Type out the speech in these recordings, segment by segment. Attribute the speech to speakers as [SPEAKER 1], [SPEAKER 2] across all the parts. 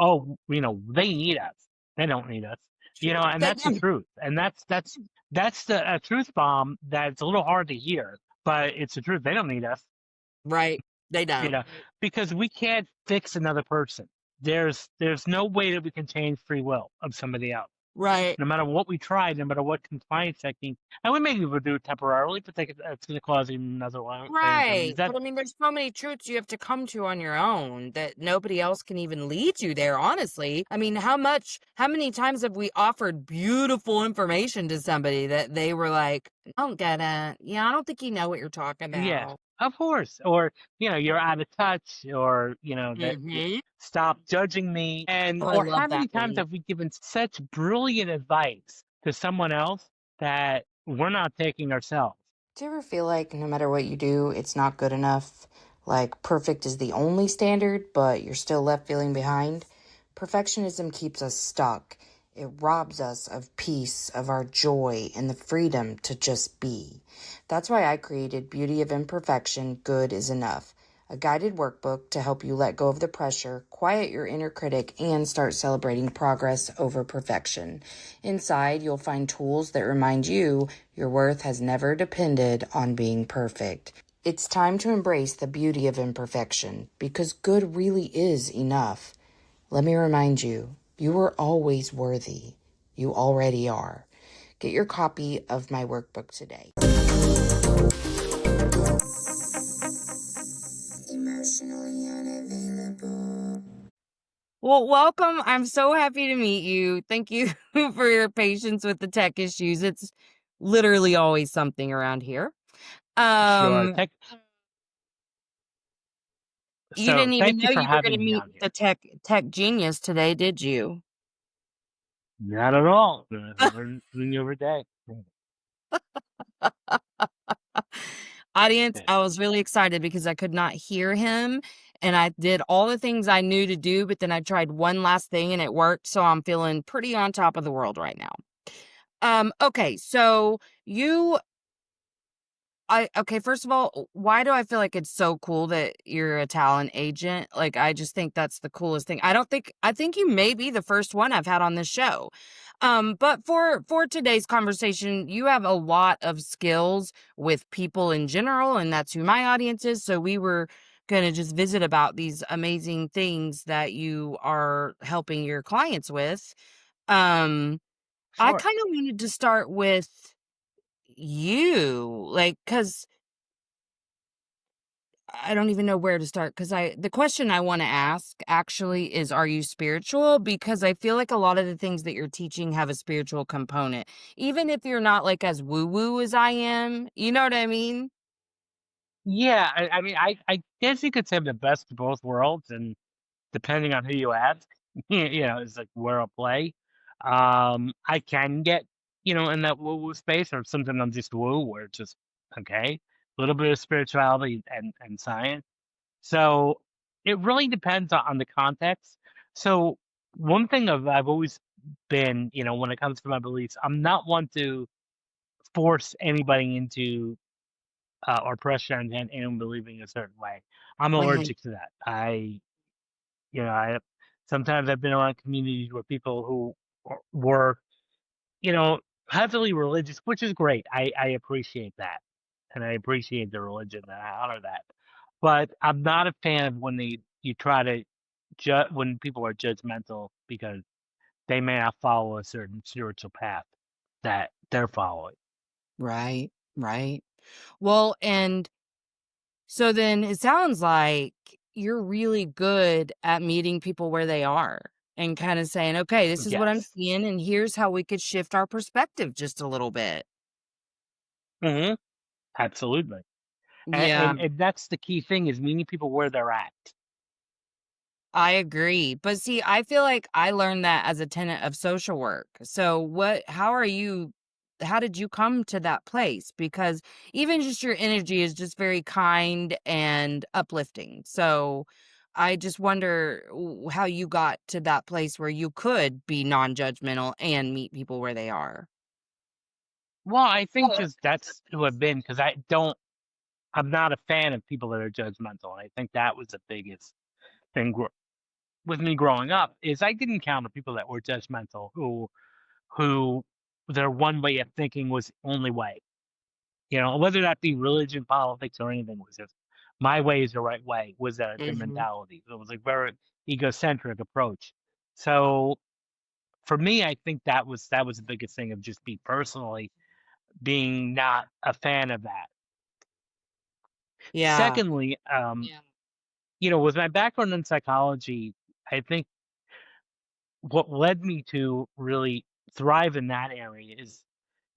[SPEAKER 1] oh, they need us. They don't need us. And
[SPEAKER 2] They
[SPEAKER 1] that's the
[SPEAKER 2] don't.
[SPEAKER 1] truth. And that's the a truth bomb that's a little hard to hear, but it's the truth. They don't need us.
[SPEAKER 2] Right. They
[SPEAKER 1] you
[SPEAKER 2] don't.
[SPEAKER 1] know, because we can't fix another person. There's no way that we can change free will of somebody else.
[SPEAKER 2] Right.
[SPEAKER 1] No matter what we try, no matter what compliance technique, and we may be able to do it temporarily, but that's going to cause even another one.
[SPEAKER 2] Right.
[SPEAKER 1] That
[SPEAKER 2] But I mean, there's so many truths you have to come to on your own that nobody else can even lead you there, honestly. I mean, how many times have we offered beautiful information to somebody that they were like, I don't get it. Yeah, I don't think you know what you're talking
[SPEAKER 1] Yeah,
[SPEAKER 2] about.
[SPEAKER 1] of course. Or you're out of touch, or that
[SPEAKER 2] Mm-hmm.
[SPEAKER 1] stop judging me, and
[SPEAKER 2] Oh, I
[SPEAKER 1] or
[SPEAKER 2] love
[SPEAKER 1] how
[SPEAKER 2] that
[SPEAKER 1] many times
[SPEAKER 2] one.
[SPEAKER 1] have we given such brilliant advice to someone else that we're not taking ourselves?
[SPEAKER 3] Do you ever feel like no matter what you do, it's not good enough? Like perfect is the only standard, but you're still left feeling behind? Perfectionism keeps us stuck. It robs us of peace, of our joy, and the freedom to just be. That's why I created Beauty of Imperfection, Good is Enough, a guided workbook to help you let go of the pressure, quiet your inner critic, and start celebrating progress over perfection. Inside, you'll find tools that remind you your worth has never depended on being perfect. It's time to embrace the beauty of imperfection because good really is enough. Let me remind you, you are always worthy. You already are. Get your copy of my workbook today. Emotionally unavailable.
[SPEAKER 2] Well, welcome. I'm so happy to meet you. Thank you for your patience with the tech issues. It's literally always something around here.
[SPEAKER 1] Sure.
[SPEAKER 2] Um, you
[SPEAKER 1] So
[SPEAKER 2] didn't even
[SPEAKER 1] thank you
[SPEAKER 2] know
[SPEAKER 1] for
[SPEAKER 2] you were going
[SPEAKER 1] having
[SPEAKER 2] to
[SPEAKER 1] me
[SPEAKER 2] meet
[SPEAKER 1] on
[SPEAKER 2] the
[SPEAKER 1] here.
[SPEAKER 2] tech genius today, did you?
[SPEAKER 1] Not at all. Learning you every day.
[SPEAKER 2] Audience,
[SPEAKER 1] Yeah.
[SPEAKER 2] I was really excited because I could not hear him and I did all the things I knew to do, but then I tried one last thing and it worked. So I'm feeling pretty on top of the world right now. Okay, so you okay, first of all, why do I feel like it's so cool that you're a talent agent? Like, I just think that's the coolest thing. I think you may be the first one I've had on this show. But for today's conversation, you have a lot of skills with people in general, and that's who my audience is. So we were gonna just visit about these amazing things that you are helping your clients with. Um, I
[SPEAKER 1] Sure.
[SPEAKER 2] kind of wanted to start with you, like, because I don't even know where to start because the question I want to ask actually is, are you spiritual? Because I feel like a lot of the things that you're teaching have a spiritual component, even if you're not like as woo woo as I am. You know what I mean?
[SPEAKER 1] Yeah, I mean, I guess you could say the best of both worlds, and depending on who you ask, it's like where I'll play. I can get, in that woo-woo space, or sometimes I'm just woo, where it's just okay, a little bit of spirituality and science. So it really depends on the context. So one thing I've always been, when it comes to my beliefs, I'm not one to force anybody into or pressure and believing a certain way. I'm
[SPEAKER 2] Right.
[SPEAKER 1] allergic to that. I sometimes I've been around communities where people who were, you know, heavily religious, which is great. I appreciate that, and I appreciate the religion, and I honor that. But I'm not a fan of when you try to when people are judgmental because they may not follow a certain spiritual path that they're following.
[SPEAKER 2] Right. Right. Well, and so then it sounds like you're really good at meeting people where they are and kind of saying, okay, this is what I'm
[SPEAKER 1] Yes.
[SPEAKER 2] seeing, and here's how we could shift our perspective just a little bit.
[SPEAKER 1] Hmm. Absolutely. And,
[SPEAKER 2] Yeah.
[SPEAKER 1] and that's the key thing, is meeting people where they're at.
[SPEAKER 2] I agree. But see, I feel like I learned that as a tenet of social work. So how did you come to that place? Because even just your energy is just very kind and uplifting. So I just wonder how you got to that place where you could be non-judgmental and meet people where they are.
[SPEAKER 1] Well, I think just that's who I've been, because I'm not a fan of people that are judgmental. And I think that was the biggest thing with me growing up is I didn't encounter people that were judgmental who their one way of thinking was the only way. You know, whether that be religion, politics, or anything, was just my way is the right way. Was their
[SPEAKER 2] Mhm.
[SPEAKER 1] mentality? It was like very egocentric approach. So for me, I think that was the biggest thing of just me personally being not a fan of that.
[SPEAKER 2] Yeah.
[SPEAKER 1] Secondly, with my background in psychology, I think what led me to really thrive in that area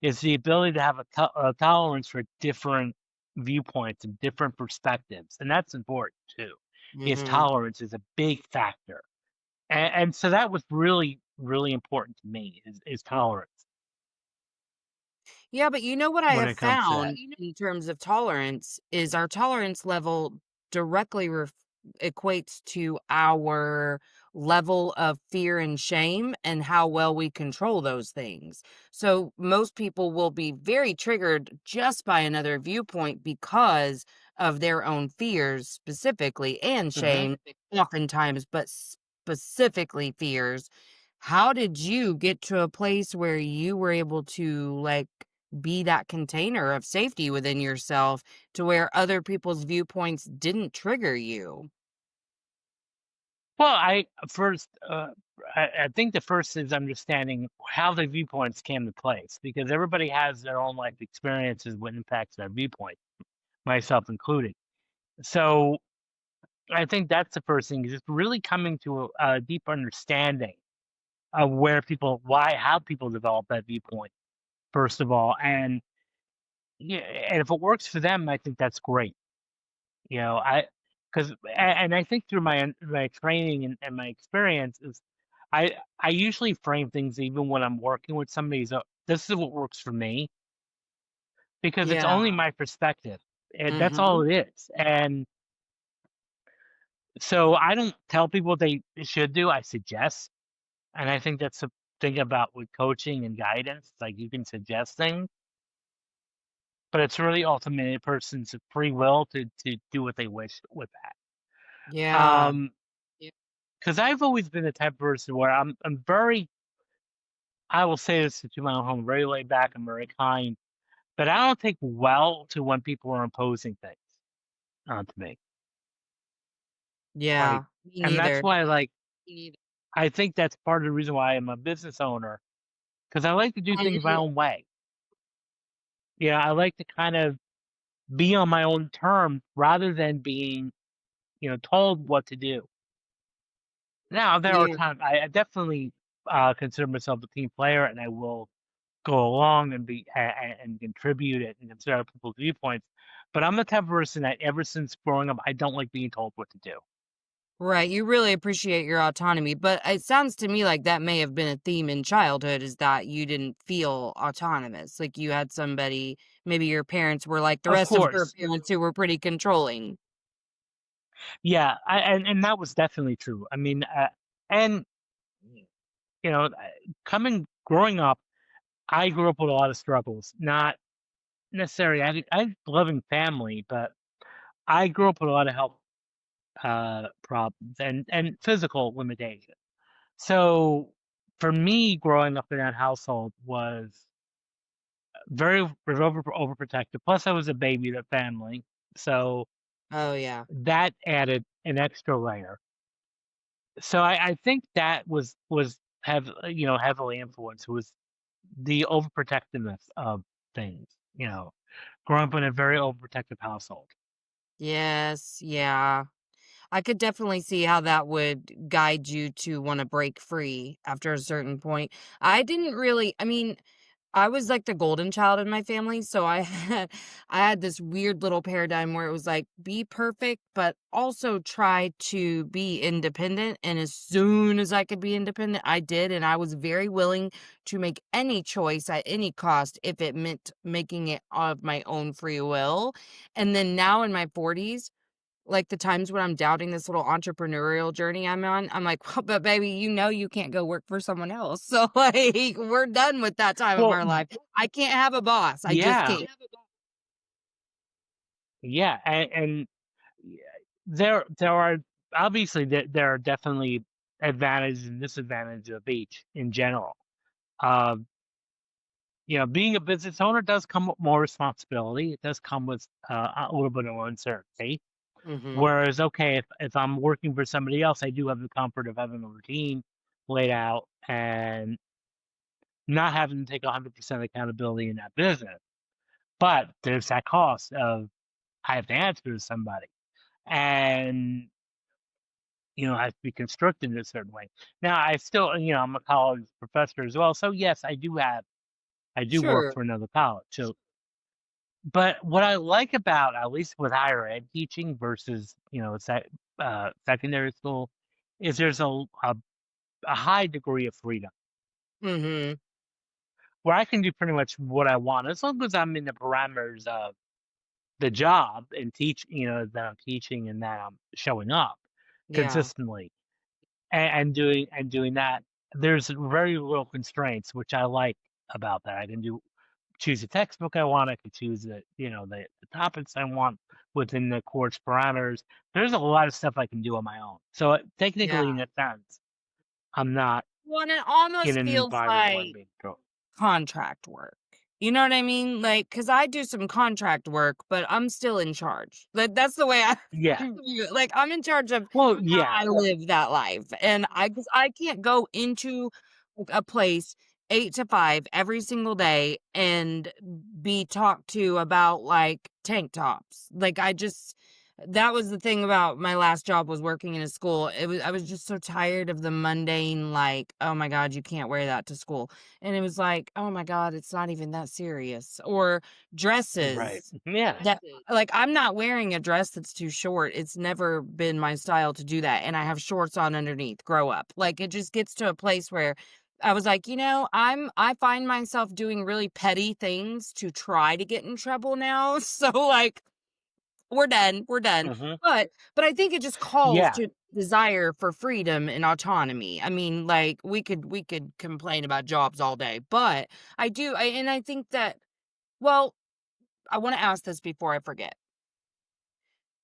[SPEAKER 1] is the ability to have a tolerance for different viewpoints and different perspectives, and that's important too. Is
[SPEAKER 2] Mhm.
[SPEAKER 1] tolerance is a big factor, and so that was really really important to me is tolerance
[SPEAKER 2] Yeah, but you know what I
[SPEAKER 1] when
[SPEAKER 2] have
[SPEAKER 1] it comes to that.
[SPEAKER 2] found in terms of tolerance is our tolerance level directly equates to our level of fear and shame and how well we control those things. So most people will be very triggered just by another viewpoint because of their own fears specifically and
[SPEAKER 1] Hmm.
[SPEAKER 2] shame oftentimes, but specifically fears. How did you get to a place where you were able to like be that container of safety within yourself to where other people's viewpoints didn't trigger you?
[SPEAKER 1] Well, I think the first is understanding how the viewpoints came to place because everybody has their own life experiences what impacts their viewpoint, myself included. So I think that's the first thing is just really coming to a deep understanding of how people develop that viewpoint, first of all. And yeah, and if it works for them, I think that's great. You know, and I think through my training and my experiences, I usually frame things even when I'm working with somebody. So this is what works for me because it's
[SPEAKER 2] Yeah.
[SPEAKER 1] only my perspective. And that's all
[SPEAKER 2] Mhm.
[SPEAKER 1] it is. And so I don't tell people what they should do. I suggest. And I think that's the thing about with coaching and guidance. Like you can suggest things, but it's really ultimately a person's free will to do what they wish with that.
[SPEAKER 2] Yeah.
[SPEAKER 1] Because I've always been the type of person where I'm very I will say this to my own home, very laid back and very kind, but I don't take well to when people are imposing things onto me. Like,
[SPEAKER 2] Yeah. Me
[SPEAKER 1] and that's
[SPEAKER 2] neither.
[SPEAKER 1] why I think that's part of the reason why I'm a business owner because I like to do things my
[SPEAKER 2] Mhm.
[SPEAKER 1] own way. Yeah, I like to kind of be on my own terms rather than being, told what to do. Now, there are
[SPEAKER 2] Yeah.
[SPEAKER 1] times I definitely consider myself a team player, and I will go along and and contribute it and consider other people's viewpoints. But I'm the type of person that ever since growing up, I don't like being told what to do.
[SPEAKER 2] Right, you really appreciate your autonomy, but it sounds to me like that may have been a theme in childhood is that you didn't feel autonomous. Like you had somebody, maybe your parents were like the
[SPEAKER 1] Of
[SPEAKER 2] rest of your
[SPEAKER 1] course,
[SPEAKER 2] parents who were pretty controlling.
[SPEAKER 1] yeah, and that was definitely true. I mean, and growing up, I grew up with a lot of struggles. Not necessarily, I had a loving family, but I grew up with a lot of health problems and physical limitations. So for me, growing up in that household was was overprotective. Plus, I was a baby to the family, so
[SPEAKER 2] Oh yeah.
[SPEAKER 1] that added an extra layer. So I think that heavily influenced was the overprotectiveness of things. Growing up in a very overprotective household.
[SPEAKER 2] Yes, yeah. I could definitely see how that would guide you to want to break free after a certain point. I didn't really, I mean, I was like the golden child in my family, so I had this weird little paradigm where it was like be perfect, but also try to be independent. And as soon as I could be independent, I did, and I was very willing to make any choice at any cost if it meant making it of my own free will. And then now in my 40s, like, the times when I'm doubting this little entrepreneurial journey I'm on, I'm like, "Well, but baby, you know you can't go work for someone else." So, like, we're done with that time of
[SPEAKER 1] Well,
[SPEAKER 2] our life. I can't have a boss. I just
[SPEAKER 1] yeah,
[SPEAKER 2] can't.
[SPEAKER 1] yeah, and yeah, there are obviously there are definitely advantage and disadvantage of each in general. Uh, being a business owner does come with more responsibility. It does come with a little bit of uncertainty.
[SPEAKER 2] Mhm.
[SPEAKER 1] Whereas, okay, if I'm working for somebody else, I do have the comfort of having a routine laid out and not having to take 100% accountability in that business. But there's that cost of I have to answer to somebody, and I have to be constructed in a certain way. Now, I still, I'm a college professor as well, so yes, I do work
[SPEAKER 2] Sure.
[SPEAKER 1] for another college. So, but what I like about at least with higher ed teaching versus secondary school is there's a high degree of freedom
[SPEAKER 2] Mhm.
[SPEAKER 1] where I can do pretty much what I want as long as I'm in the parameters of the job and that I'm teaching and that I'm showing up
[SPEAKER 2] Yeah.
[SPEAKER 1] consistently and doing that. There's very little constraints, which I like about that. I can choose the textbook I want. I can choose the topics I want within the course parameters. There's a lot of stuff I can do on my own. So technically,
[SPEAKER 2] Yeah.
[SPEAKER 1] in a sense, I'm not
[SPEAKER 2] Well, and it
[SPEAKER 1] in
[SPEAKER 2] almost
[SPEAKER 1] an
[SPEAKER 2] feels
[SPEAKER 1] environment where I'm
[SPEAKER 2] like
[SPEAKER 1] being controlled.
[SPEAKER 2] contract work. You know what I mean? Like, cause I do some contract work, but I'm still in charge. Like, that's the way I
[SPEAKER 1] Yeah.
[SPEAKER 2] view it. Like, I'm in charge of
[SPEAKER 1] Well,
[SPEAKER 2] how
[SPEAKER 1] yeah.
[SPEAKER 2] I live that life, and 'cause I can't go into a place 8 to 5 every single day and be talked to about, like, tank tops. Like, that was the thing about my last job was working in a school. I was just so tired of the mundane, like, "Oh my god, you can't wear that to school." And it was like, "Oh my god, it's not even that serious." Or
[SPEAKER 1] Right.
[SPEAKER 2] dresses
[SPEAKER 1] Yeah.
[SPEAKER 2] that like, I'm not wearing a dress that's too short. It's never been my style to do that, and I have shorts on underneath. Grow up. Like, it just gets to a place where I was like, I find myself doing really petty things to try to get in trouble now. So, like, we're done, we're done.
[SPEAKER 1] Hmm.
[SPEAKER 2] But I think it just calls
[SPEAKER 1] Yeah.
[SPEAKER 2] to desire for freedom and autonomy. I mean, like, we could complain about jobs all day, but I think that well, I wanna ask this before I forget.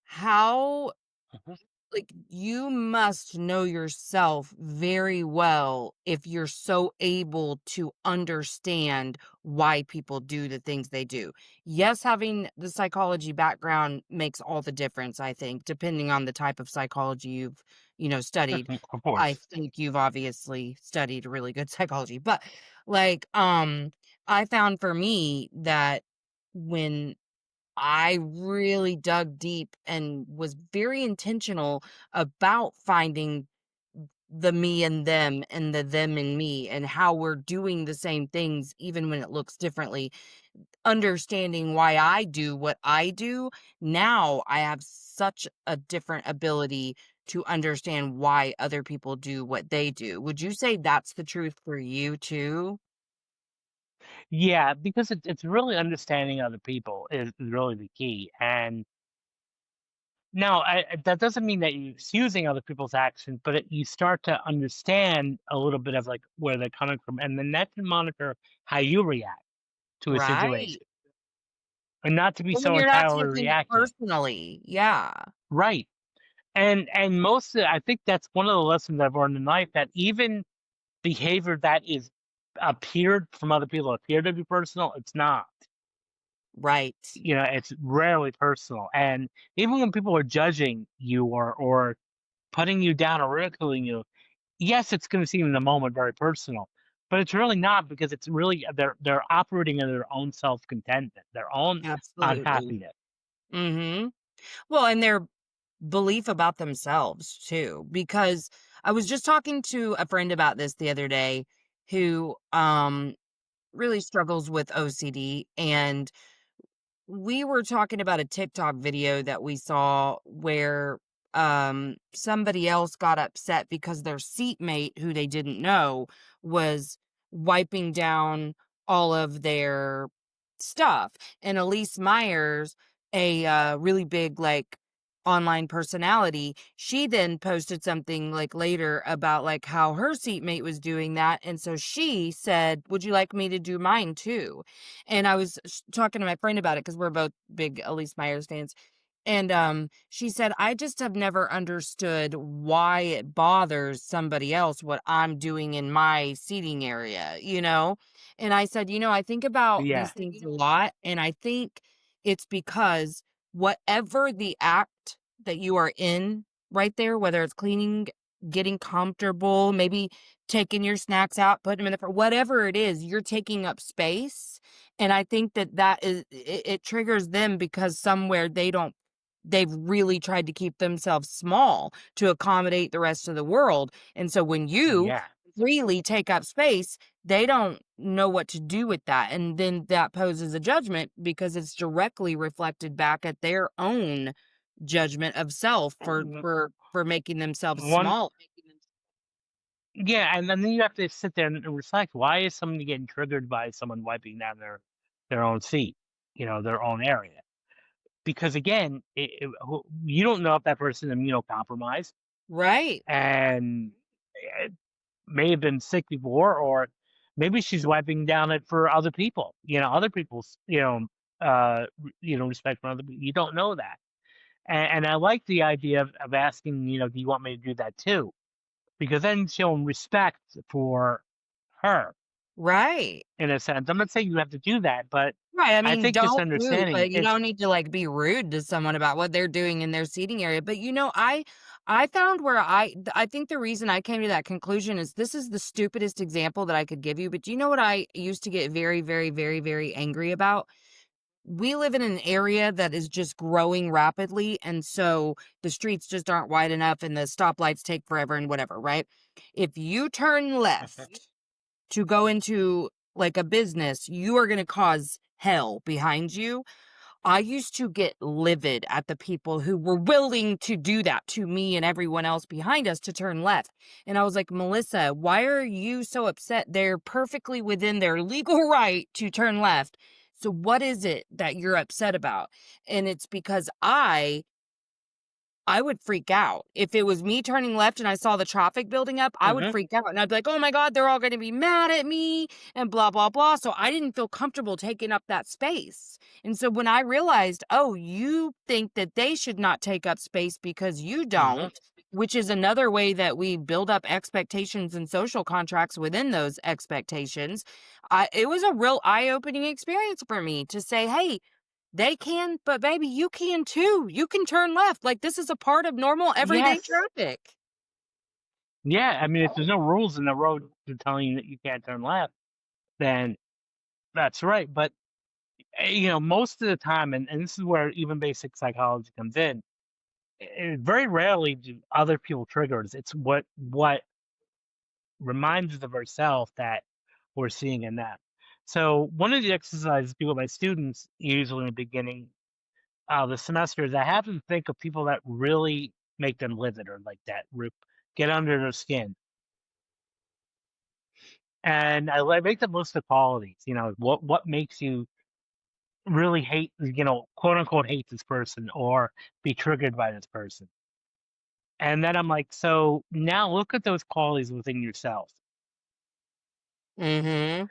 [SPEAKER 2] How
[SPEAKER 1] Mhm.
[SPEAKER 2] like, you must know yourself very well if you're so able to understand why people do the things they do. Yes, having the psychology background makes all the difference, I think, depending on the type of psychology studied.
[SPEAKER 1] Of
[SPEAKER 2] I
[SPEAKER 1] course.
[SPEAKER 2] think you've obviously studied really good psychology, but, like, I found for me that when I really dug deep and was very intentional about finding the me and them and the them and me and how we're doing the same things even when it looks differently. Understanding why I do what I do, now I have such a different ability to understand why other people do what they do. Would you say that's the truth for you too?
[SPEAKER 1] Yeah, because it's really understanding other people is really the key. And now, that doesn't mean that you're excusing other people's actions, but you start to understand a little bit of like where they're coming from, and then that can monitor how you react to a
[SPEAKER 2] Right.
[SPEAKER 1] situation, and not to be
[SPEAKER 2] When
[SPEAKER 1] so
[SPEAKER 2] you're not
[SPEAKER 1] entirely
[SPEAKER 2] taking it
[SPEAKER 1] reactive.
[SPEAKER 2] personally. Yeah.
[SPEAKER 1] Right. And I think that's one of the lessons I've learned in life that even behavior that is appeared from other people appear to be personal, it's not.
[SPEAKER 2] Right.
[SPEAKER 1] It's rarely personal. And even when people are judging you or putting you down or ridiculing you, yes, it's going to seem in the moment very personal, but it's really not because it's really they're operating in their own self contentment, their own
[SPEAKER 2] Absolutely.
[SPEAKER 1] unhappiness.
[SPEAKER 2] Mhm. Well, and their belief about themselves too, because I was just talking to a friend about this the other day who, really struggles with OCD, and we were talking about a TikTok video that we saw where somebody else got upset because their seatmate who they didn't know was wiping down all of their stuff. And Elise Myers, a really big like online personality, she then posted something like later about like how her seatmate was doing that, and so she said, "Would you like me to do mine too?" And I was talking to my friend about it because we're both big Elise Myers fans. And, she said, "I just have never understood why it bothers somebody else what I'm doing in my seating area, you know?" And I said, I think about
[SPEAKER 1] Yeah.
[SPEAKER 2] these things a lot, and I think it's because whatever the act that you are in right there, whether it's cleaning, getting comfortable, maybe taking your snacks out, putting them in the whatever it is, you're taking up space, and I think that is it triggers them because somewhere they've really tried to keep themselves small to accommodate the rest of the world. And so when you
[SPEAKER 1] Yeah.
[SPEAKER 2] freely take up space, they don't know what to do with that. And then that poses a judgment because it's directly reflected back at their own judgment of self for
[SPEAKER 1] W-
[SPEAKER 2] for making themselves
[SPEAKER 1] One,
[SPEAKER 2] small.
[SPEAKER 1] yeah, and then you have to sit there and reflect. Why is somebody getting triggered by someone wiping down their own seat, their own area? Because again, you don't know if that person is immunocompromised
[SPEAKER 2] Right.
[SPEAKER 1] and it may have been sick before, or maybe she's wiping down it for other people. Other people's respect for other people. You don't know that, and I like the idea of asking. Do you want me to do that too? Because then showing respect for her
[SPEAKER 2] Right.
[SPEAKER 1] in a sense. I'm not saying you have to do that, but
[SPEAKER 2] Right, I
[SPEAKER 1] I
[SPEAKER 2] mean,
[SPEAKER 1] think just
[SPEAKER 2] don't move,
[SPEAKER 1] understanding
[SPEAKER 2] but you
[SPEAKER 1] it's
[SPEAKER 2] don't need to, like, be rude to someone about what they're doing in their seating area, but, I found where I think the reason I came to that conclusion is this is the stupidest example that I could give you, but do you know what I used to get very, very, very, very angry about? We live in an area that is just growing rapidly, and so the streets just aren't wide enough and the stoplights take forever and whatever, right? If you turn left to go into, like, a business, you are gonna cause hell behind you. I used to get livid at the people who were willing to do that to me and everyone else behind us to turn left. And I was like, "Melissa, why are you so upset? They're perfectly within their legal right to turn left. So what is it that you're upset about?" And it's because I would freak out. If it was me turning left and I saw the traffic building up, I would
[SPEAKER 1] hmm
[SPEAKER 2] freak out and I'd be like, "Oh my God, they're all gonna be mad at me and blah, blah, blah." So I didn't feel comfortable taking up that space. And so when I realized, oh, you think that they should not take up space because you
[SPEAKER 1] hmm
[SPEAKER 2] don't, which is another way that we build up expectations and social contracts within those expectations, it was a real eye-opening experience for me to say, hey, they can, but baby, you can too. You can turn left. Like, this is a part of normal everyday
[SPEAKER 1] yes,
[SPEAKER 2] traffic.
[SPEAKER 1] yeah. I mean, if there's no rules in the road to telling you that you can't turn left, then that's right. But most of the time, and this is where even basic psychology comes in. Very rarely do other people triggers. It's what reminds us of ourselves that we're seeing in them. So one of the exercises I do with my students, usually in the beginning of the semester, is I have them think of people that really make them livid or like that, get under their skin. And I make them list the qualities. What makes you really hate, quote unquote, hate this person or be triggered by this person. And then I'm like, so now look at those qualities within yourself.
[SPEAKER 2] Mhm.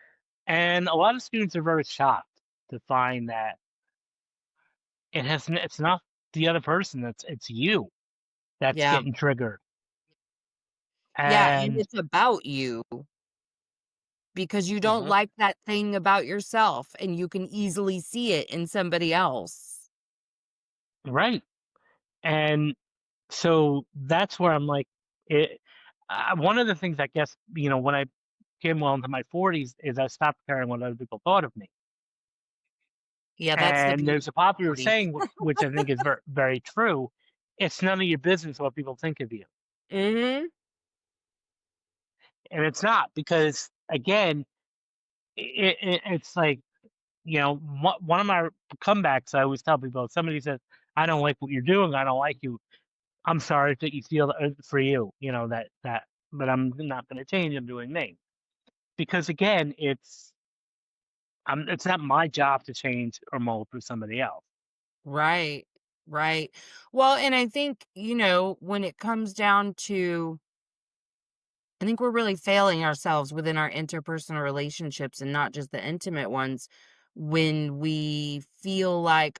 [SPEAKER 1] And a lot of students are very shocked to find that it's not the other person, it's you that's
[SPEAKER 2] Yeah.
[SPEAKER 1] getting triggered.
[SPEAKER 2] Yeah, and
[SPEAKER 1] And
[SPEAKER 2] it's about you because you don't
[SPEAKER 1] Mhm.
[SPEAKER 2] like that thing about yourself, and you can easily see it in somebody else.
[SPEAKER 1] right. And so that's where I'm like, it. One of the things I guess when I came well into my 40s is I stopped caring what other people thought of me.
[SPEAKER 2] Yeah, that's the
[SPEAKER 1] And
[SPEAKER 2] beauty
[SPEAKER 1] there's a popular
[SPEAKER 2] of 40s.
[SPEAKER 1] saying which I think is very very true. It's none of your business what people think of you,
[SPEAKER 2] Mhm.
[SPEAKER 1] and it's not because again, it's like one of my comebacks. I always tell people if somebody says, "I don't like what you're doing. I don't like you." I'm sorry that you feel that for you. But I'm not going to change. I'm doing me because again, it's not my job to change or mold for somebody else.
[SPEAKER 2] Right. Right. Well, and I think, when it comes down to I think we're really failing ourselves within our interpersonal relationships and not just the intimate ones when we feel like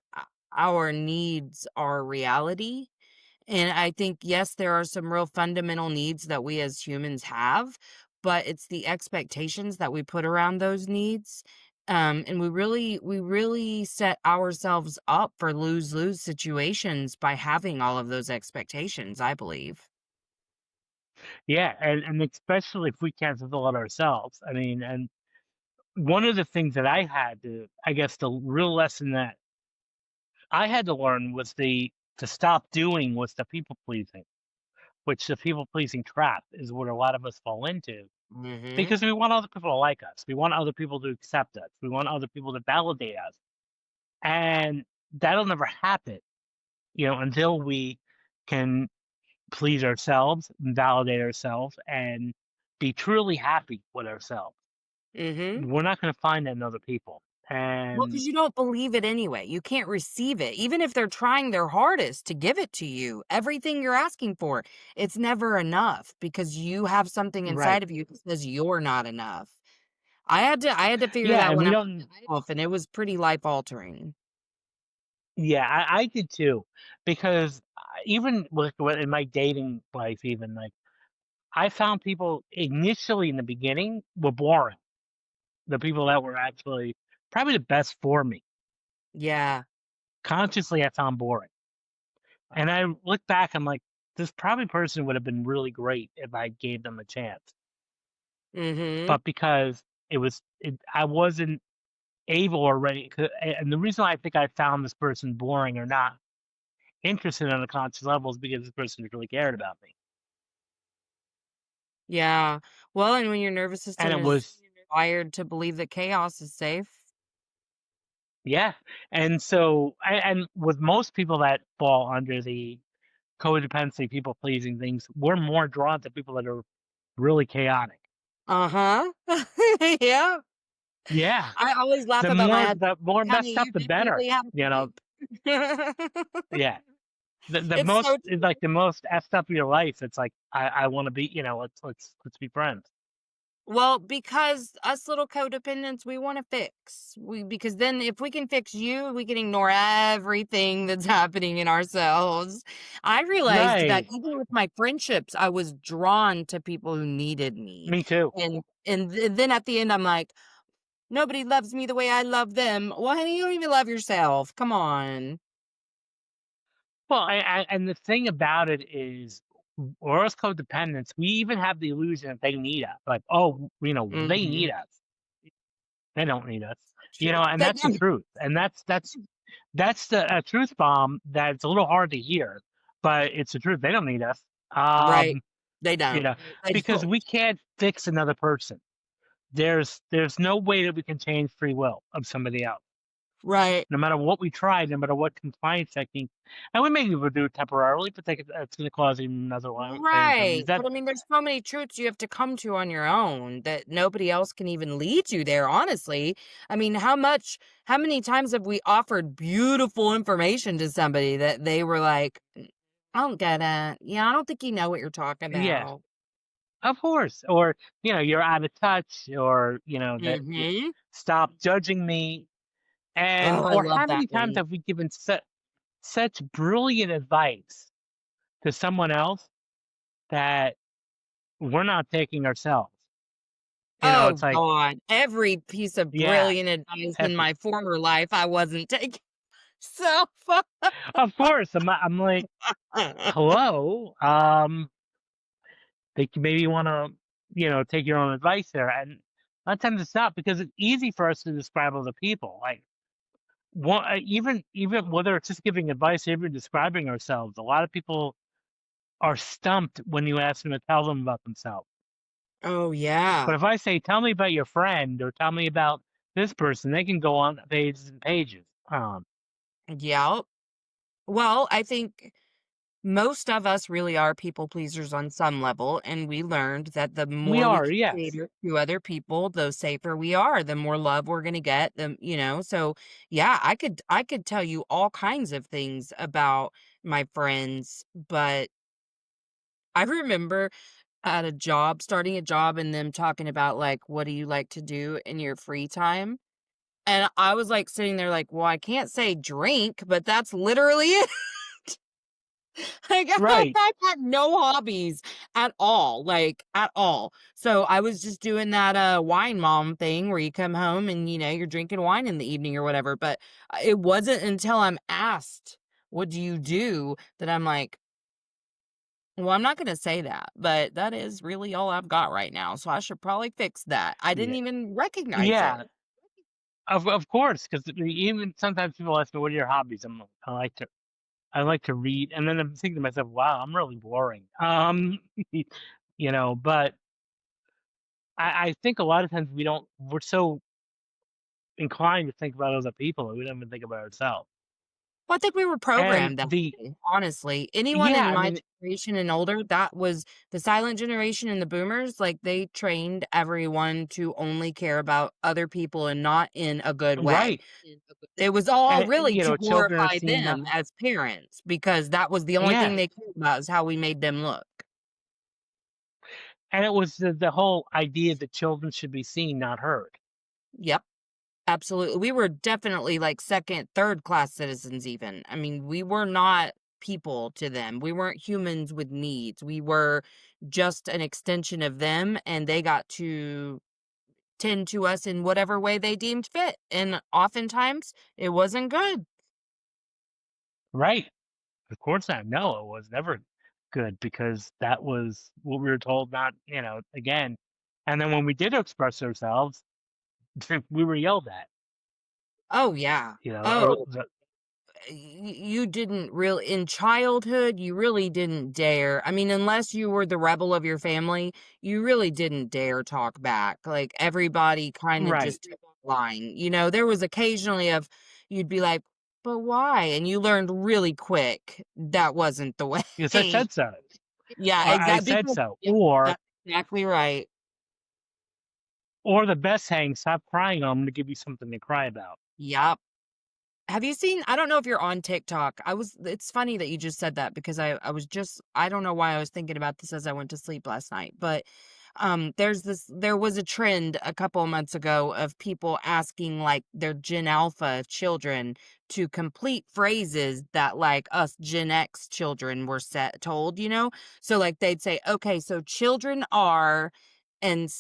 [SPEAKER 2] our needs are reality. And I think, yes, there are some real fundamental needs that we as humans have, but it's the expectations that we put around those needs. And we really set ourselves up for lose-lose situations by having all of those expectations, I believe.
[SPEAKER 1] Yeah, and especially if we can't fulfill it ourselves. I mean, and one of the things that I had to, I guess, the real lesson that I had to learn was the to stop doing was the people pleasing, which the people pleasing trap is what a lot of us fall into
[SPEAKER 2] Mhm.
[SPEAKER 1] because we want other people to like us. We want other people to accept us. We want other people to validate us. And that'll never happen, until we can please ourselves and validate ourselves and be truly happy with ourselves.
[SPEAKER 2] Mhm.
[SPEAKER 1] We're not going to find that in other people.
[SPEAKER 2] Well,
[SPEAKER 1] And
[SPEAKER 2] because you don't believe it anyway. You can't receive it. Even if they're trying their hardest to give it to you, everything you're asking for, it's never enough because you have something
[SPEAKER 1] right.
[SPEAKER 2] inside of you that says you're not enough. I had to figure
[SPEAKER 1] Yeah.
[SPEAKER 2] that
[SPEAKER 1] And
[SPEAKER 2] one
[SPEAKER 1] we
[SPEAKER 2] out
[SPEAKER 1] don't,
[SPEAKER 2] myself, and it was pretty life altering.
[SPEAKER 1] yeah, I did too. Because even in my dating life, even like I found people initially in the beginning were boring. The people that were actually probably the best for me.
[SPEAKER 2] Yeah.
[SPEAKER 1] Consciously, I found boring. And I look back, I'm like, this probably person would have been really great if I gave them a chance.
[SPEAKER 2] Mhm.
[SPEAKER 1] But because I wasn't able or ready. And the reason why I think I found this person boring or not interested on a conscious level is because this person really cared about me.
[SPEAKER 2] Yeah. Well, and when your nervous
[SPEAKER 1] And
[SPEAKER 2] system
[SPEAKER 1] it
[SPEAKER 2] is
[SPEAKER 1] was,
[SPEAKER 2] wired to believe that chaos is safe.
[SPEAKER 1] yeah. And so, and with most people that fall under the codependency, people pleasing things, we're more drawn to people that are really chaotic.
[SPEAKER 2] Uh-huh. Yeah.
[SPEAKER 1] Yeah.
[SPEAKER 2] I always laugh
[SPEAKER 1] The
[SPEAKER 2] about my
[SPEAKER 1] more,
[SPEAKER 2] husband.
[SPEAKER 1] the more
[SPEAKER 2] Honey,
[SPEAKER 1] messed up,
[SPEAKER 2] you
[SPEAKER 1] the better.
[SPEAKER 2] definitely have a
[SPEAKER 1] You know,
[SPEAKER 2] type.
[SPEAKER 1] yeah. The
[SPEAKER 2] It's
[SPEAKER 1] most
[SPEAKER 2] so
[SPEAKER 1] is
[SPEAKER 2] true.
[SPEAKER 1] like the most effed up of your life. It's like I want to be. Let's be friends.
[SPEAKER 2] Well, because us little codependents, we wanna fix. Because then if we can fix you, we can ignore everything that's happening in ourselves. I realized that
[SPEAKER 1] Right.
[SPEAKER 2] even with my friendships, I was drawn to people who needed me.
[SPEAKER 1] Me too.
[SPEAKER 2] And then at the end, I'm like, "Nobody loves me the way I love them." Well, honey, you don't even love yourself. Come on.
[SPEAKER 1] Well, and the thing about it is, or else codependence, we even have the illusion that they need us. Like, oh, they
[SPEAKER 2] Mhm.
[SPEAKER 1] need us. They don't need us.
[SPEAKER 2] True.
[SPEAKER 1] And
[SPEAKER 2] They
[SPEAKER 1] that's the
[SPEAKER 2] don't.
[SPEAKER 1] truth. And that's the truth bomb that's a little hard to hear, but it's the truth. They don't need us.
[SPEAKER 2] Right.
[SPEAKER 1] Um,
[SPEAKER 2] They
[SPEAKER 1] you
[SPEAKER 2] don't.
[SPEAKER 1] know,
[SPEAKER 2] They
[SPEAKER 1] because
[SPEAKER 2] don't.
[SPEAKER 1] we can't fix another person. There's no way that we can change free will of somebody else.
[SPEAKER 2] Right.
[SPEAKER 1] No matter what we try, no matter what compliance technique, and we may be able to do it temporarily, but that's going to cause even another thing for me.
[SPEAKER 2] Right,
[SPEAKER 1] Is that
[SPEAKER 2] but I mean, there's so many truths you have to come to on your own that nobody else can even lead you there, honestly. I mean, how many times have we offered beautiful information to somebody that they were like, "I don't get it. Yeah, I don't think you know what you're talking
[SPEAKER 1] yeah,
[SPEAKER 2] about."
[SPEAKER 1] of course, or you're out of touch, or that you
[SPEAKER 2] Mhm.
[SPEAKER 1] stop judging me, and
[SPEAKER 2] Oh, I
[SPEAKER 1] or
[SPEAKER 2] love
[SPEAKER 1] how
[SPEAKER 2] that
[SPEAKER 1] many times
[SPEAKER 2] one.
[SPEAKER 1] have we given such brilliant advice to someone else that we're not taking ourselves? It's
[SPEAKER 2] Oh
[SPEAKER 1] like,
[SPEAKER 2] god, every piece of
[SPEAKER 1] yeah,
[SPEAKER 2] brilliant advice in
[SPEAKER 1] every,
[SPEAKER 2] my former life I wasn't taking. So fu
[SPEAKER 1] of course, I'm like, hello, they can maybe want to, take your own advice there. And a lot of times it's not because it's easy for us to describe other people. Like, even whether it's just giving advice or even describing ourselves, a lot of people are stumped when you ask them to tell them about themselves.
[SPEAKER 2] Oh,
[SPEAKER 1] But
[SPEAKER 2] yeah.
[SPEAKER 1] if I say, tell me about your friend or tell me about this person, they can go on pages and pages.
[SPEAKER 2] Yep. Well, I think most of us really are people pleasers on some level, and we learned that the
[SPEAKER 1] We
[SPEAKER 2] more we
[SPEAKER 1] are,
[SPEAKER 2] can
[SPEAKER 1] yes.
[SPEAKER 2] cater to other people, the safer we are, the more love we're gonna get, so, yeah, I could tell you all kinds of things about my friends, but I remember at a job starting a job and them talking about, like, "What do you like to do in your free time?" And I was, like, sitting there like, "Well, I can't say drink, but that's literally it." Like,
[SPEAKER 1] Right.
[SPEAKER 2] I had no hobbies at all, like, at all. So, I was just doing that, wine mom thing where you come home and, you're drinking wine in the evening or whatever, but, it wasn't until I'm asked, "What do you do?" that I'm like, "Well, I'm not gonna say that, but that is really all I've got right now, so I should probably fix that." I didn't
[SPEAKER 1] Yeah.
[SPEAKER 2] even recognize
[SPEAKER 1] Yeah.
[SPEAKER 2] it.
[SPEAKER 1] Of course, because even sometimes people ask me, "What are your hobbies?" I'm like, I like to read," and then I'm thinking to myself, "Wow, I'm really boring." But I think a lot of times we're so inclined to think about other people that we don't even think about ourselves.
[SPEAKER 2] Well, I think we were
[SPEAKER 1] And
[SPEAKER 2] programmed that
[SPEAKER 1] the
[SPEAKER 2] way, honestly. Anyone
[SPEAKER 1] Yeah,
[SPEAKER 2] in
[SPEAKER 1] I
[SPEAKER 2] my
[SPEAKER 1] mean,
[SPEAKER 2] generation and older, that was the silent generation and the boomers, like, they trained everyone to only care about other people and not in a good way.
[SPEAKER 1] right.
[SPEAKER 2] It was all really to
[SPEAKER 1] Children are
[SPEAKER 2] glorify
[SPEAKER 1] seen not
[SPEAKER 2] them as parents because that was the only thing
[SPEAKER 1] Yeah,
[SPEAKER 2] they cared about is how we made them look.
[SPEAKER 1] and it was the whole idea that children should be seen, not heard.
[SPEAKER 2] Yep. Absolutely. We were definitely like second, third class citizens even. I mean, we were not people to them. We weren't humans with needs. We were just an extension of them and they got to tend to us in whatever way they deemed fit. And oftentimes it wasn't good.
[SPEAKER 1] Right. Of course not. No, it was never good because that was what we were told not, again. And then when we did express ourselves, we were yelled at,
[SPEAKER 2] Oh yeah.
[SPEAKER 1] or
[SPEAKER 2] Oh, you didn't really in childhood, you really didn't dare. I mean, unless you were the rebel of your family, you really didn't dare talk back. Like everybody kind of
[SPEAKER 1] right.
[SPEAKER 2] just took a line. There was occasionally of you'd be like, "But why?" And you learned really quick that wasn't the way.
[SPEAKER 1] Because I said so.
[SPEAKER 2] Yeah,
[SPEAKER 1] Or I
[SPEAKER 2] exactly.
[SPEAKER 1] said so.
[SPEAKER 2] Yeah, that's exactly right.
[SPEAKER 1] Or the best saying, stop crying, I'm gonna give you something to cry about.
[SPEAKER 2] Yep. Have you seen I don't know if you're on TikTok. It's funny that you just said that because I was just I don't know why I was thinking about this as I went to sleep last night, but there was a trend a couple of months ago of people asking like their Gen Alpha children to complete phrases that like us Gen X children were set told. So like they'd say, "Okay, so children are," and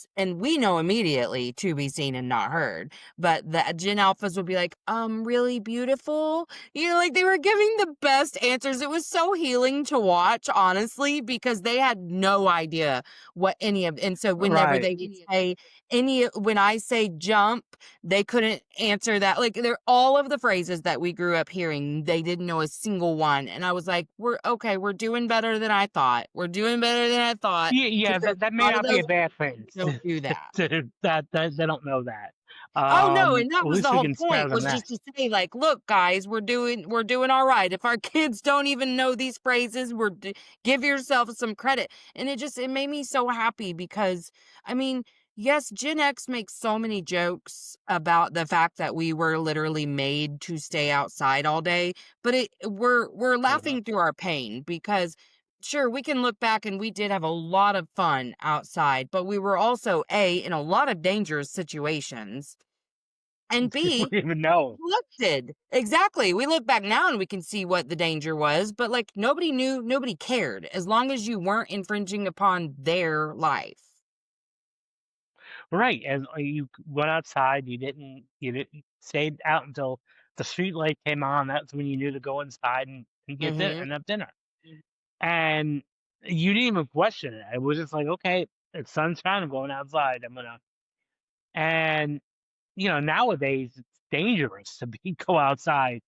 [SPEAKER 2] we know immediately to be seen and not heard. But the Gen Alphas would be like, really beautiful. Like they were giving the best answers. It was so healing to watch, honestly, because they had no idea what any of, and so whenever
[SPEAKER 1] Right.
[SPEAKER 2] they would say when I say jump, they couldn't answer that. Like they're all of the phrases that we grew up hearing, they didn't know a single one. And I was like, we're okay. We're doing better than I thought. We're doing better than I thought.
[SPEAKER 1] Yeah,
[SPEAKER 2] Because
[SPEAKER 1] yeah,
[SPEAKER 2] there's
[SPEAKER 1] that
[SPEAKER 2] a
[SPEAKER 1] may
[SPEAKER 2] lot of
[SPEAKER 1] not be
[SPEAKER 2] those
[SPEAKER 1] a bad thing.
[SPEAKER 2] don't do that.
[SPEAKER 1] That they don't know that.
[SPEAKER 2] Oh, no, and
[SPEAKER 1] At
[SPEAKER 2] that was the
[SPEAKER 1] least we
[SPEAKER 2] whole
[SPEAKER 1] can spare
[SPEAKER 2] point
[SPEAKER 1] them
[SPEAKER 2] was
[SPEAKER 1] that.
[SPEAKER 2] just to say, like, "Look, guys, we're doing alright. If our kids don't even know these phrases, give yourself some credit." And it made me so happy because, I mean, yes, Gen X makes so many jokes about the fact that we were literally made to stay outside all day, but we're
[SPEAKER 1] Mhm.
[SPEAKER 2] laughing through our pain because sure, we can look back and we did have a lot of fun outside, but we were also, A, in a lot of dangerous situations, and
[SPEAKER 1] We
[SPEAKER 2] B,
[SPEAKER 1] don't even know.
[SPEAKER 2] neglected. Exactly. We look back now and we can see what the danger was, but like nobody knew, nobody cared as long as you weren't infringing upon their life.
[SPEAKER 1] Right, and you went outside, you didn't stayed out until the street light came on, that's when you knew to go inside and get dinner
[SPEAKER 2] Mhm.
[SPEAKER 1] and have dinner. And you didn't even question it. It was just like, okay, it's sunshine, I'm going outside. And nowadays it's dangerous to be go outside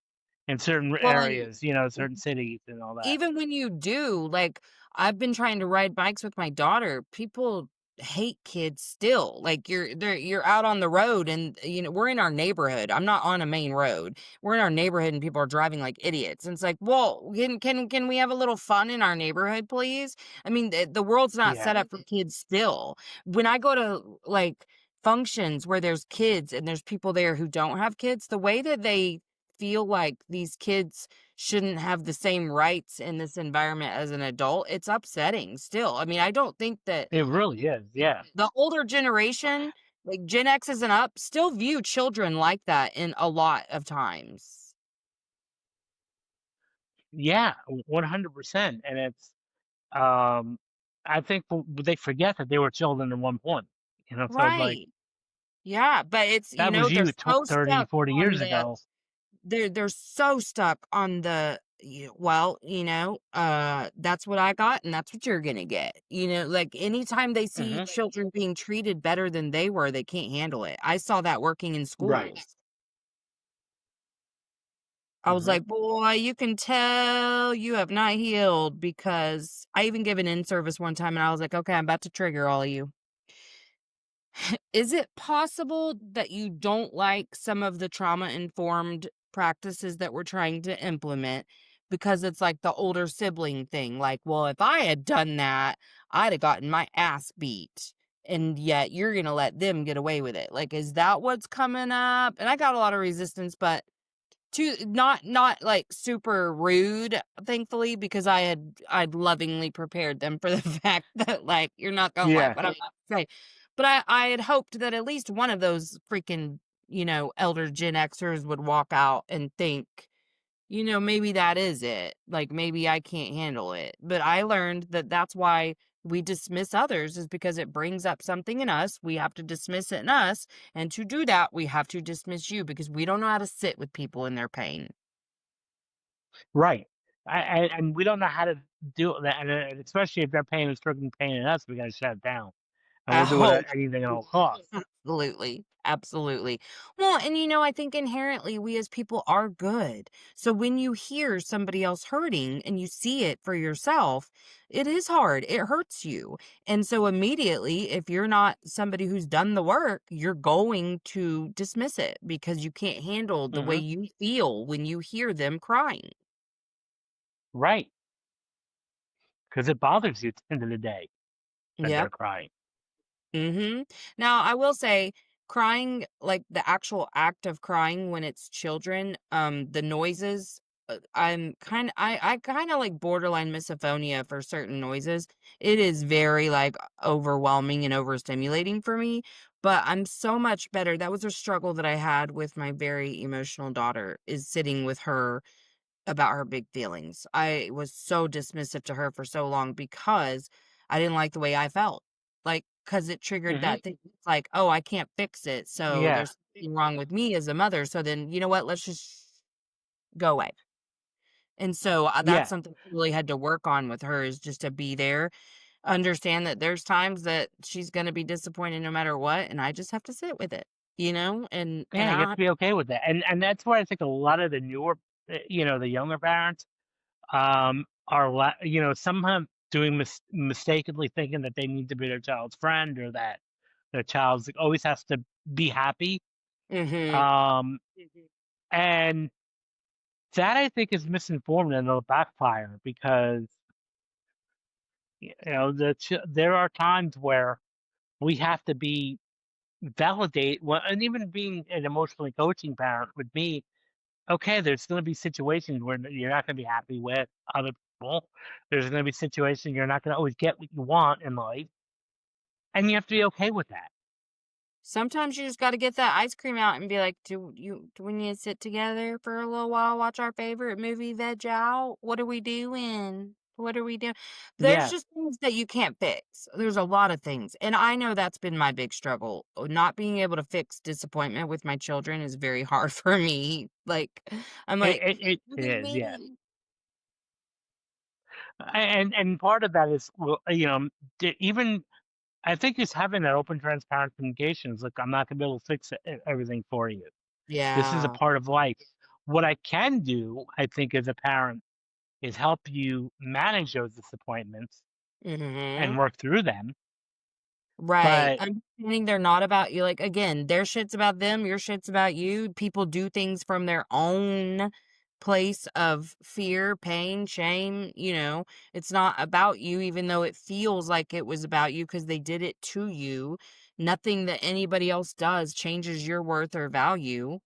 [SPEAKER 1] in certain
[SPEAKER 2] Well, and
[SPEAKER 1] areas, certain cities and all that.
[SPEAKER 2] even when you do, like, I've been trying to ride bikes with my daughter. People hate kids still. Like you're out on the road and we're in our neighborhood. I'm not on a main road. We're in our neighborhood and people are driving like idiots. And it's like, well, can we have a little fun in our neighborhood, please? I mean, the world's not
[SPEAKER 1] Yeah,
[SPEAKER 2] set up for kids still. When I go to like functions where there's kids and there's people there who don't have kids, the way that they feel like these kids shouldn't have the same rights in this environment as an adult, it's upsetting still. I mean, I don't think that
[SPEAKER 1] it really is. Yeah.
[SPEAKER 2] the older generation Like, Gen X's and up still view children like that in a lot of times.
[SPEAKER 1] Yeah, 100%, and it's, um, I think they forget that they were children at one point, so it's like,
[SPEAKER 2] Right. Yeah, but it's
[SPEAKER 1] that was
[SPEAKER 2] they're
[SPEAKER 1] you
[SPEAKER 2] so
[SPEAKER 1] 30,
[SPEAKER 2] stuck
[SPEAKER 1] 40
[SPEAKER 2] on
[SPEAKER 1] years
[SPEAKER 2] the
[SPEAKER 1] ago.
[SPEAKER 2] they're so stuck on well, that's what I got and that's what you're gonna get. Like anytime they see
[SPEAKER 1] Mhm,
[SPEAKER 2] children being treated better than they were, they can't handle it. I saw that working in
[SPEAKER 1] right,
[SPEAKER 2] schools. I was
[SPEAKER 1] mhm.
[SPEAKER 2] like, boy, you can tell you have not healed because I even gave an in service one time and I was like, okay, I'm about to trigger all of you. Is it possible that you don't like some of the trauma-informed practices that we're trying to implement because it's like the older sibling thing? Like, well, if I had done that, I'd have gotten my ass beat. And yet you're gonna let them get away with it. Like, is that what's coming up? And I got a lot of resistance, but to not, like, super rude, thankfully, because I'd lovingly prepared them for the fact that, like, you're not gonna like
[SPEAKER 1] Yeah,
[SPEAKER 2] what I'm about to say. But I had hoped that at least one of those freaking, elder Gen Xers would walk out and think, maybe that is it. Like, maybe I can't handle it. But I learned that that's why we dismiss others is because it brings up something in us. We have to dismiss it in us. And to do that, we have to dismiss you because we don't know how to sit with people in their pain.
[SPEAKER 1] right. And we don't know how to do that, and especially if they're paying a certain pain in us, we gotta shut it down, and we'll do it
[SPEAKER 2] Oh,
[SPEAKER 1] at anything at all costs.
[SPEAKER 2] absolutely. Absolutely. Well, and I think inherently we as people are good. So when you hear somebody else hurting and you see it for yourself, it is hard. It hurts you. And so immediately, if you're not somebody who's done the work, you're going to dismiss it because you can't handle the way
[SPEAKER 1] Mhm,
[SPEAKER 2] you feel when you hear them crying.
[SPEAKER 1] right, because it bothers you at the end of the day that they're
[SPEAKER 2] Yep.
[SPEAKER 1] crying.
[SPEAKER 2] Mhm. Now, I will say crying, like, the actual act of crying when it's children, the noises, I kinda, like, borderline misophonia for certain noises. It is very, like, overwhelming and overstimulating for me, but I'm so much better. That was a struggle that I had with my very emotional daughter, is sitting with her about her big feelings. I was so dismissive to her for so long because I didn't like the way I felt. Like, because it triggered
[SPEAKER 1] Mhm,
[SPEAKER 2] that thing. It's like, "Oh, I can't fix it, so
[SPEAKER 1] yeah,
[SPEAKER 2] there's something wrong with me as a mother, so then, you know what? Let's just go away." And so, that's
[SPEAKER 1] yeah.
[SPEAKER 2] something I really had to work on with her is just to be there, understand that there's times that she's gonna be disappointed no matter what, and I just have to sit with it, and
[SPEAKER 1] Yeah, you
[SPEAKER 2] I
[SPEAKER 1] have
[SPEAKER 2] don't
[SPEAKER 1] to
[SPEAKER 2] have.
[SPEAKER 1] be okay with that, and that's where I think a lot of the newer, the younger parents, are somehow doing mistakenly thinking that they need to be their child's friend or that their child's always has to be happy,
[SPEAKER 2] Mhm.
[SPEAKER 1] um, and that I think is misinformed and it'll backfire because there are times where we have to be validate well, and even being an emotionally coaching parent with me. Okay, there's gonna be situations where you're not gonna be happy with other people. There's gonna be situations you're not gonna always get what you want in life, and you have to be okay with that.
[SPEAKER 2] Sometimes you just gotta get that ice cream out and be like, do we need to sit together for a little while, watch our favorite movie, veg out? What are we doing? What are we doing?" There's
[SPEAKER 1] Yeah.
[SPEAKER 2] just things that you can't fix. There's a lot of things, and I know that's been my big struggle. Not being able to fix disappointment with my children is very hard for me. Like, I'm
[SPEAKER 1] It
[SPEAKER 2] like,
[SPEAKER 1] it it
[SPEAKER 2] "What
[SPEAKER 1] it
[SPEAKER 2] do you
[SPEAKER 1] is, yeah.
[SPEAKER 2] mean?"
[SPEAKER 1] And part of that is, well, even I think just having that open, transparent communication is, "Look, I'm not gonna be able to fix everything for you. This is a
[SPEAKER 2] Yeah.
[SPEAKER 1] part of life." What I can do, I think, as a parent, is help you manage those disappointments and
[SPEAKER 2] Mhm.
[SPEAKER 1] work through them,
[SPEAKER 2] Right.
[SPEAKER 1] but
[SPEAKER 2] Understanding they're not about you. Like, again, their shit's about them, your shit's about you. People do things from their own place of fear, pain, shame. It's not about you, even though it feels like it was about you because they did it to you. Nothing that anybody else does changes your worth or value.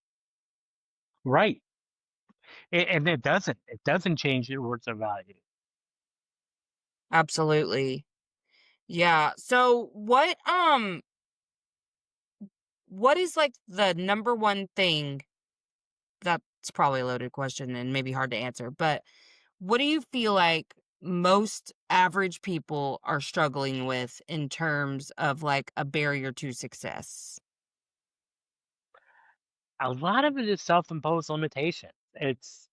[SPEAKER 1] right. And it doesn't change your words of value.
[SPEAKER 2] Absolutely. Yeah. So, what, what is like the number one thing that's probably a loaded question and maybe hard to answer, but what do you feel like most average people are struggling with in terms of like a barrier to success?
[SPEAKER 1] A lot of it is self-imposed limitation. It's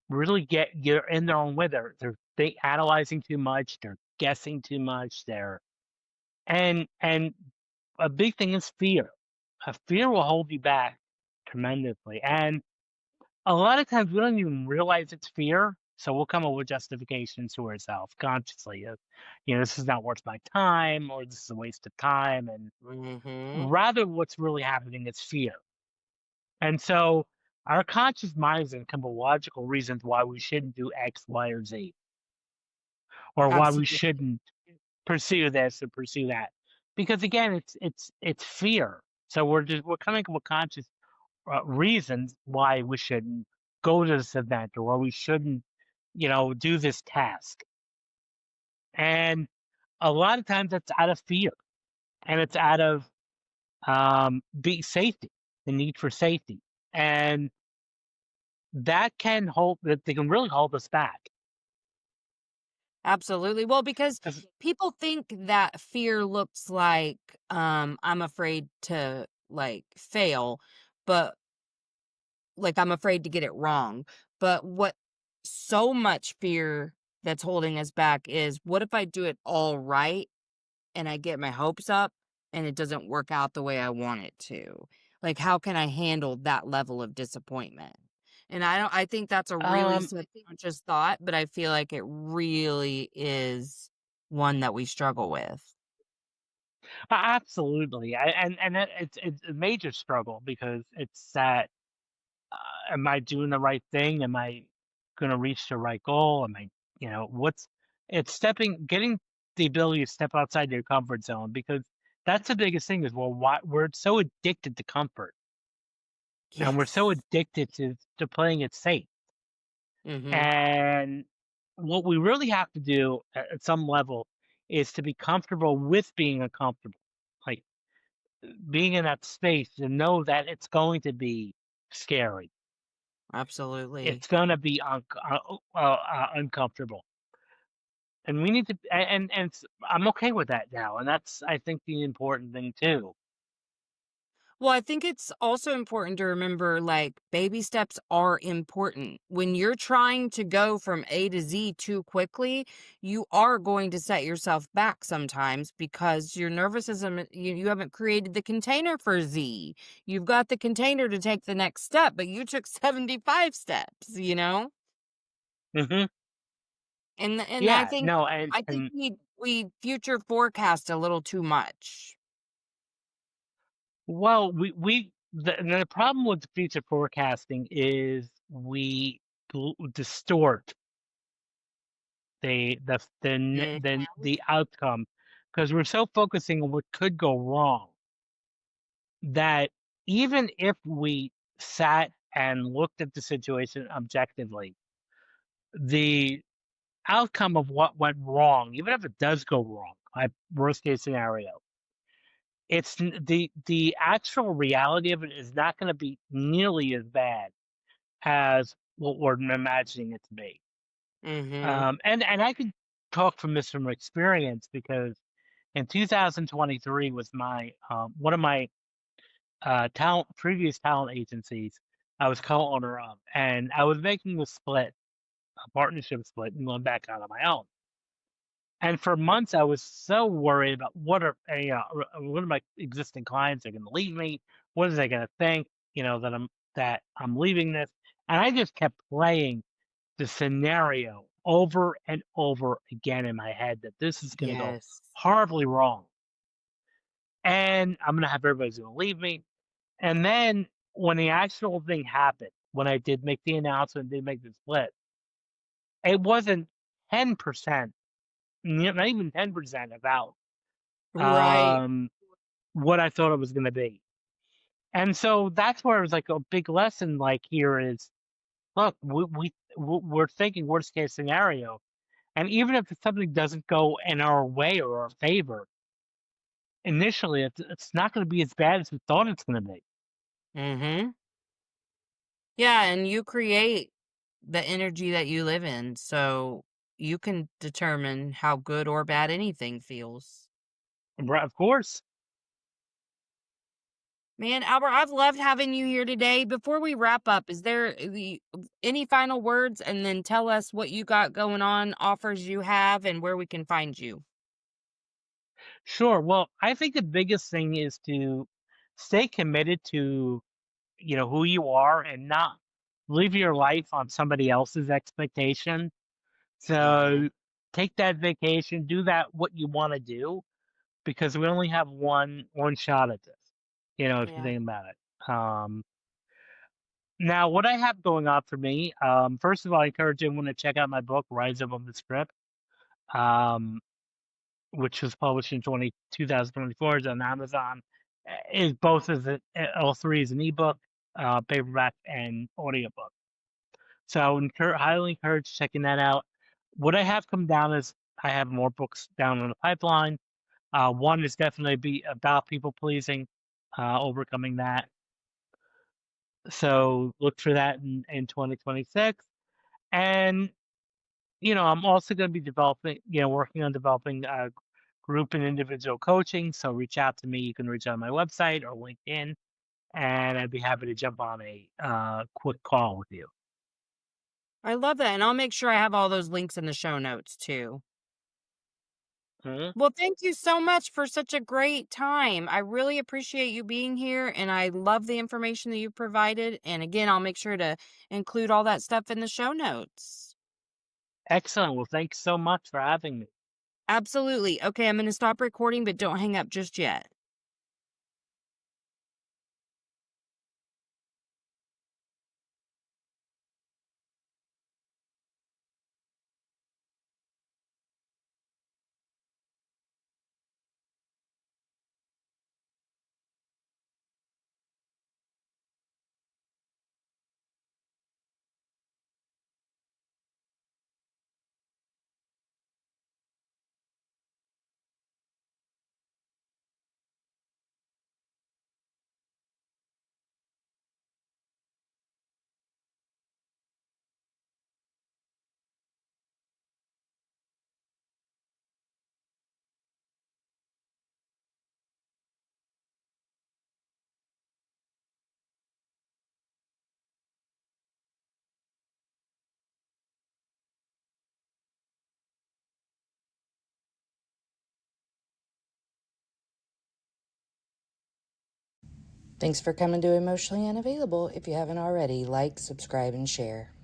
[SPEAKER 1] really you're in their own way. They analyzing too much. They're guessing too much. And a big thing is fear. Fear will hold you back tremendously. And a lot of times we don't even realize it's fear. So we'll come up with justifications to ourselves consciously. This is not worth my time, or this is a waste of time. And
[SPEAKER 2] Mhm.
[SPEAKER 1] rather, what's really happening is fear. And so our conscious minds can come up with logical reasons why we shouldn't do X, Y, or Z, or why we
[SPEAKER 2] Absolutely.
[SPEAKER 1] shouldn't pursue this or pursue that. Because again, it's fear. So we're coming up with conscious reasons why we shouldn't go to this event or why we shouldn't, do this task. And a lot of times that's out of fear, and it's out of be safety, the need for safety, and that they can really hold us back.
[SPEAKER 2] Absolutely. Well, because
[SPEAKER 1] 'Cause,
[SPEAKER 2] people think that fear looks like I'm afraid to like fail, but like I'm afraid to get it wrong. But what so much fear that's holding us back is what if I do it all right and I get my hopes up and it doesn't work out the way I want it to? Like, how can I handle that level of disappointment? And I think that's a really
[SPEAKER 1] um,
[SPEAKER 2] subconscious thought, but I feel like it really is one that we struggle with.
[SPEAKER 1] absolutely, it's a major struggle because it's that. Am I doing the right thing? Am I going to reach the right goal? Am I, what's it's getting the ability to step outside your comfort zone, because that's the biggest thing is, well, why we're so addicted to comfort, and we're so
[SPEAKER 2] Yes.
[SPEAKER 1] addicted to playing it safe.
[SPEAKER 2] Mhm.
[SPEAKER 1] And what we really have to do at some level is to be comfortable with being uncomfortable, like being in that space to know that it's going to be scary.
[SPEAKER 2] Absolutely.
[SPEAKER 1] It's gonna be uncomfortable, and we need to and I'm okay with that now, and that's, I think, the important thing too.
[SPEAKER 2] Well, I think it's also important to remember like baby steps are important. When you're trying to go from A to Z too quickly, you are going to set yourself back sometimes because your nervous system, you haven't created the container for Z. You've got the container to take the next step, but you took 75 steps, you know?
[SPEAKER 1] Mhm.
[SPEAKER 2] And
[SPEAKER 1] Yeah, no,
[SPEAKER 2] I think we future forecast a little too much.
[SPEAKER 1] well, the problem with the future forecasting is we distort the outcome, because we're so focusing on what could go wrong, that even if we sat and looked at the situation objectively, the outcome of what went wrong, even if it does go wrong, worst case scenario, the actual reality of it is not going to be nearly as bad as what we're imagining it to be.
[SPEAKER 2] Mhm.
[SPEAKER 1] And I could talk from experience, because in 2023 was my one of my previous talent agencies I was co-owner of, and I was making a partnership split, and going back out on my own. And for months, I was so worried about what are my existing clients are going to leave me? What are they going to think? That I'm leaving this, and I just kept playing the scenario over and over again in my head that this is going to go
[SPEAKER 2] Yes.
[SPEAKER 1] horribly wrong, and I'm going to have everybody's going to leave me. And then when the actual thing happened, when I did make the announcement, did make the split, it wasn't 10%, not even 10% about
[SPEAKER 2] Right.
[SPEAKER 1] um, what I thought it was gonna be. And so that's where it was like a big lesson, like, here is, look, we're thinking worst case scenario, and even if something doesn't go in our way or our favor, initially it's not going to be as bad as we thought it's going to be.
[SPEAKER 2] Mm-hmm. Yeah, and you create the energy that you live in, so you can determine how good or bad anything feels.
[SPEAKER 1] Right, of course.
[SPEAKER 2] Man, Albert, I've loved having you here today. Before we wrap up, is there any final words? And then tell us what you got going on, offers you have, and where we can find you.
[SPEAKER 1] Sure. Well, I think the biggest thing is to stay committed to, who you are and not live your life on somebody else's expectation.
[SPEAKER 2] Mm-hmm.
[SPEAKER 1] So take that vacation, do that what you want to do, because we only have one shot at this. If you
[SPEAKER 2] Yeah.
[SPEAKER 1] think about it. Now, what I have going on for me, first of all, I encourage everyone to check out my book, Rise Above the Script, um, which was published in 2024. It's on Amazon. Is both all three is an ebook, paperback, and audiobook. So I would highly encourage checking that out. What I have come down is I have more books down on the pipeline. One is definitely be about people pleasing, overcoming that. So look for that in 2026. And I'm also going to be working on developing group and individual coaching. So reach out to me. You can reach out on my website or LinkedIn, and I'd be happy to jump on a quick call with you.
[SPEAKER 2] I love that. And I'll make sure I have all those links in the show notes too.
[SPEAKER 1] Mhm.
[SPEAKER 2] Well, thank you so much for such a great time. I really appreciate you being here and I love the information that you provided. And again, I'll make sure to include all that stuff in the show notes.
[SPEAKER 1] Excellent. Well, thanks so much for having me.
[SPEAKER 2] Absolutely. Okay, I'm going to stop recording, but don't hang up just yet.
[SPEAKER 3] Thanks for coming to Emotionally Unavailable. If you haven't already, like, subscribe, and share.